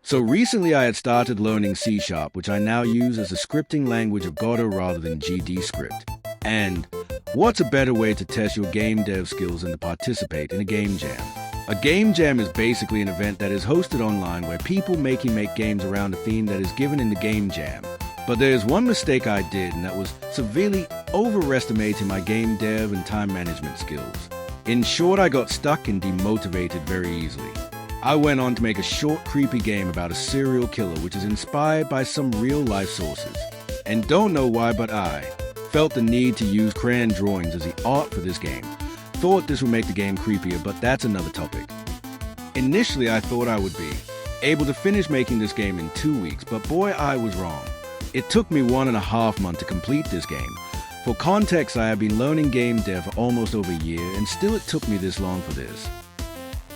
So recently I had started learning C#, which I now use as the scripting language of Godoy rather than GD script. And what's a better way to test your game dev skills than to participate in a game jam? A game jam is basically an event that is hosted online where people make games around a theme that is given in the game jam. But there's one mistake I did, and that was severely overestimating my game dev and time management skills. In short, I got stuck and demotivated very easily. I went on to make a short, creepy game about a serial killer which is inspired by some real-life sources. And don't know why, but I felt the need to use crayon drawings as the art for this game. Thought this would make the game creepier, but that's another topic. Initially, I thought I would be able to finish making this game in 2 weeks, but boy, I was wrong. It took me 1.5 months to complete this game. For context, I have been learning game dev for almost over a year, and still it took me this long for this.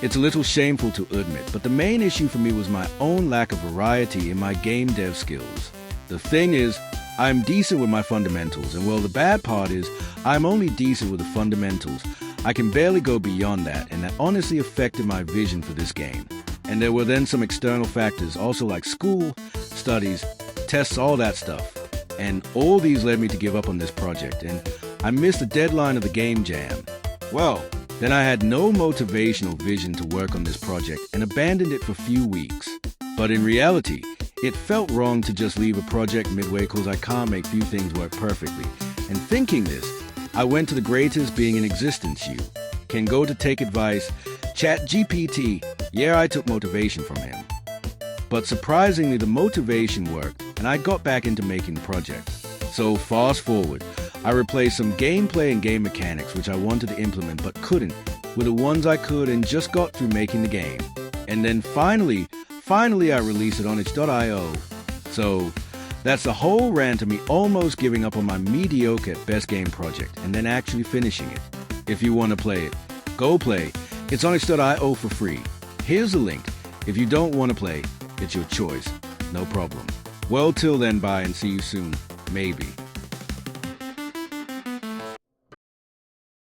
It's a little shameful to admit, but the main issue for me was my own lack of variety in my game dev skills. The thing is, I'm decent with my fundamentals, and well, the bad part is, I'm only decent with the fundamentals. I can barely go beyond that, and that honestly affected my vision for this game. And there were then some external factors, also like school, studies, tests, all that stuff. And all these led me to give up on this project, and I missed the deadline of the game jam. Well, then I had no motivational vision to work on this project and abandoned it for a few weeks. But in reality, it felt wrong to just leave a project midway because I can't make few things work perfectly. And thinking this, I went to the greatest being in existence, you can go to take advice, ChatGPT. Yeah, I took motivation from him. But surprisingly, the motivation worked, and I got back into making the project. So fast forward, I replaced some gameplay and game mechanics which I wanted to implement but couldn't, with the ones I could, and just got through making the game. And then finally I released it on itch.io. So that's the whole rant of me almost giving up on my mediocre at best game project and then actually finishing it. If you want to play it, go play. It's on itch.io for free. Here's the link. If you don't want to play, it's your choice. No problem. Well, till then, bye and see you soon. Maybe.